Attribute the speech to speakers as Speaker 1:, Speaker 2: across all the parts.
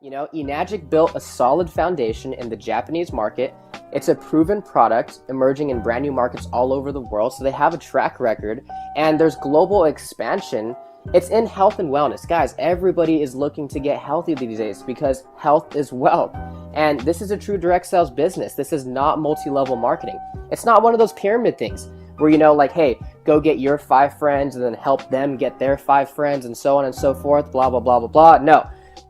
Speaker 1: Enagic built a solid foundation in the Japanese market. It's a proven product emerging in brand new markets all over the world, so they have a track record, and there's global expansion. It's in health and wellness. Guys, everybody is looking to get healthy these days because health is wealth. And this is a true direct sales business. This is not multi-level marketing. It's not one of those pyramid things where, hey, go get your 5 friends and then help them get their 5 friends and so on and so forth, blah, blah, blah, blah, blah. No.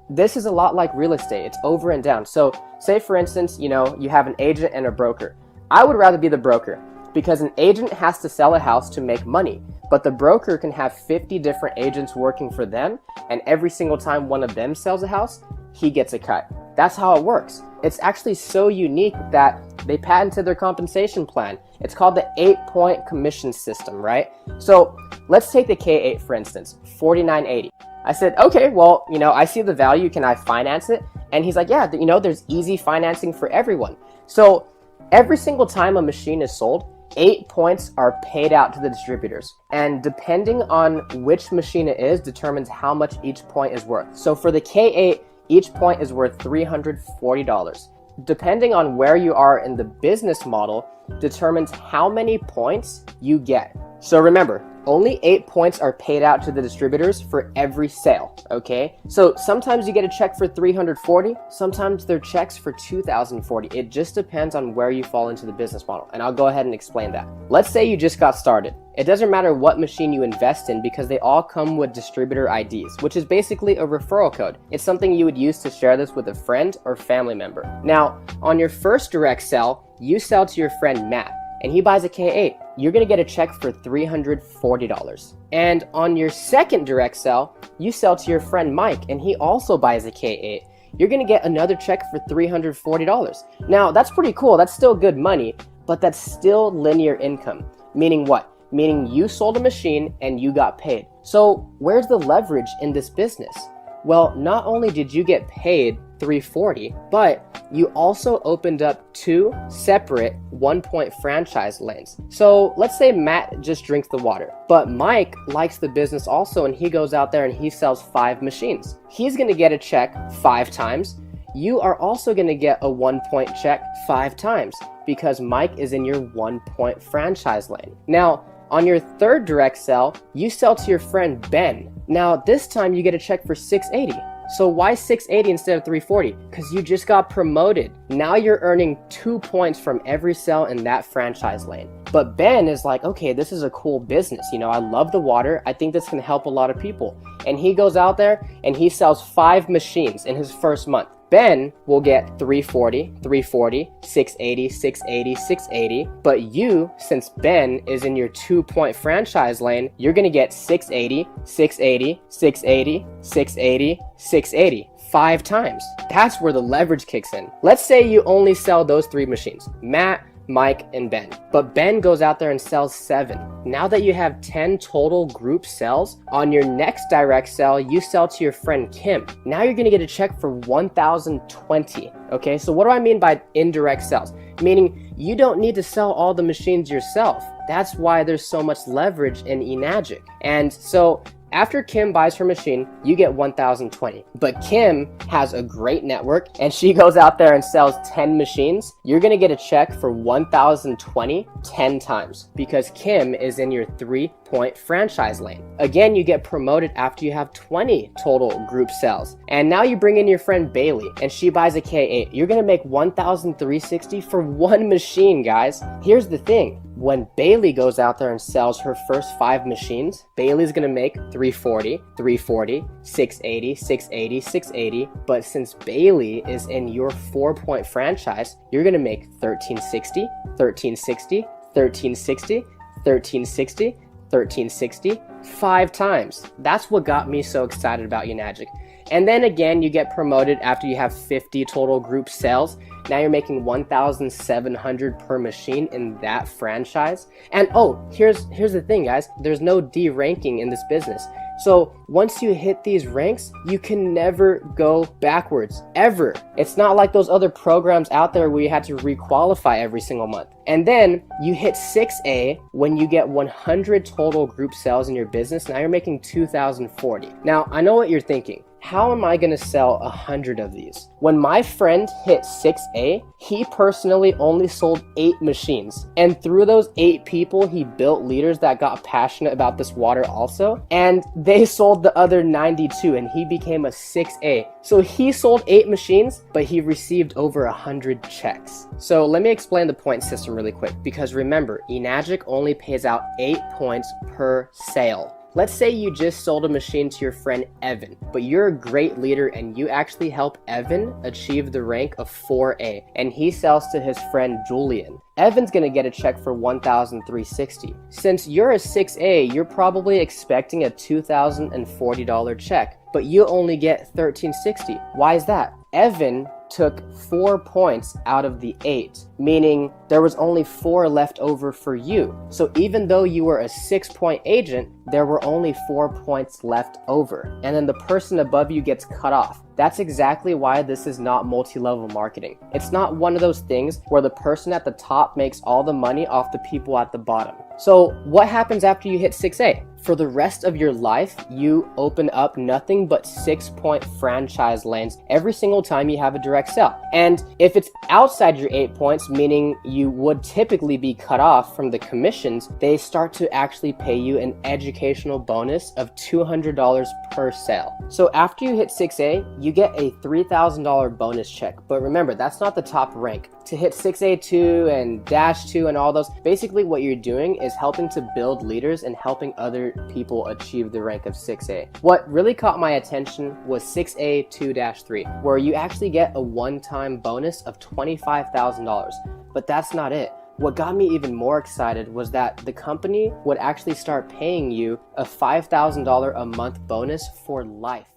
Speaker 1: This is a lot like real estate. It's over and down. So say, for instance, you have an agent and a broker. I would rather be the broker because an agent has to sell a house to make money, but the broker can have 50 different agents working for them, and every single time one of them sells a house, he gets a cut. That's how it works. It's actually so unique that they patented their compensation plan. It's called the 8-point commission system, right? So let's take the K8, for instance, $49.80. I said, okay, well, I see the value. Can I finance it? And he's like, yeah, there's easy financing for everyone. So every single time a machine is sold, 8 points are paid out to the distributors. And depending on which machine it is determines how much each point is worth. So for the K8, each point is worth $340. Depending on where you are in the business model determines how many points you get. So remember, only 8 points are paid out to the distributors for every sale, okay? So sometimes you get a check for $340, sometimes they're checks for $2,040. It just depends on where you fall into the business model, and I'll go ahead and explain that. Let's say you just got started. It doesn't matter what machine you invest in because they all come with distributor IDs, which is basically a referral code. It's something you would use to share this with a friend or family member. Now, on your first direct sell, you sell to your friend Matt, and he buys a K8. You're gonna get a check for $340. And on your second direct sell, you sell to your friend Mike, and he also buys a K8. You're gonna get another check for $340. Now, that's pretty cool. That's still good money, but that's still linear income. Meaning what? Meaning you sold a machine and you got paid. So where's the leverage in this business? Well, not only did you get paid $340, but you also opened up 2 separate 1-point franchise lanes. So let's say Matt just drinks the water, but Mike likes the business also, and he goes out there and he sells 5 machines. He's gonna get a check 5 times. You are also gonna get a 1-point check 5 times because Mike is in your 1-point franchise lane. Now, on your third direct sell, you sell to your friend Ben. Now, this time you get a check for $680. So why $680 instead of $340? Because you just got promoted. Now you're earning 2 points from every sell in that franchise lane. But Ben is like, okay, this is a cool business. I love the water. I think this can help a lot of people. And he goes out there and he sells 5 machines in his first month. Ben will get $340, $340, $680, $680, $680. But you, since Ben is in your 2-point franchise lane, you're gonna get $680, $680, $680, $680, $680. 5 times. That's where the leverage kicks in. Let's say you only sell those 3 machines, Matt, Mike, and Ben. But Ben goes out there and sells 7. Now that you have 10 total group sales, on your next direct sell, you sell to your friend Kim. Now you're gonna get a check for $1,020. Okay, so what do I mean by indirect sales? Meaning you don't need to sell all the machines yourself. That's why there's so much leverage in Enagic. And so after Kim buys her machine, you get $1,020. But Kim has a great network and she goes out there and sells 10 machines. You're gonna get a check for $1,020 10 times because Kim is in your 3-point franchise lane. Again, you get promoted after you have 20 total group sales. And now you bring in your friend Bailey and she buys a K8. You're gonna make $1,360 for 1 machine, guys. Here's the thing. When Bailey goes out there and sells her first 5 machines, Bailey's gonna make $340, $340, $680, $680, $680. But since Bailey is in your 4-point franchise, you're gonna make $1,360, $1,360, $1,360, $1,360, $1,360, 5 times. That's what got me so excited about Enagic. And then again, you get promoted after you have 50 total group sales. Now you're making $1,700 per machine in that franchise. And here's the thing, guys. There's no D ranking in this business. So once you hit these ranks, you can never go backwards, ever. It's not like those other programs out there where you had to requalify every single month. And then you hit 6A when you get 100 total group sales in your business. Now you're making $2,040. Now, I know what you're thinking. how am I gonna sell 100 of these? When my friend hit 6A, he personally only sold 8 machines. And through those 8 people, he built leaders that got passionate about this water also. And they sold the other 92 and he became a 6A. So he sold 8 machines, but he received over 100 checks. So let me explain the point system really quick, because remember, Enagic only pays out 8 points per sale. Let's say you just sold a machine to your friend Evan, but you're a great leader and you actually help Evan achieve the rank of 4A, and he sells to his friend Julian. Evan's gonna get a check for $1,360. Since you're a 6A, you're probably expecting a $2,040 check, but you only get $1,360. Why is that? Evan took 4 points out of the 8, meaning there was only 4 left over for you. So even though you were a 6-point agent, there were only 4 points left over. And then the person above you gets cut off. That's exactly why this is not multi-level marketing. It's not one of those things where the person at the top makes all the money off the people at the bottom. So what happens after you hit 6A? For the rest of your life, you open up nothing but 6-point franchise lanes every single time you have a direct sale. And if it's outside your 8 points, meaning you would typically be cut off from the commissions, they start to actually pay you an educational bonus of $200 per sale. So after you hit 6A, you get a $3,000 bonus check. But remember, that's not the top rank. To hit 6A2 and Dash 2 and all those, basically what you're doing is helping to build leaders and helping other people achieve the rank of 6A. What really caught my attention was 6A2-3, where you actually get a one-time bonus of $25,000. But that's not it. What got me even more excited was that the company would actually start paying you a $5,000 a month bonus for life.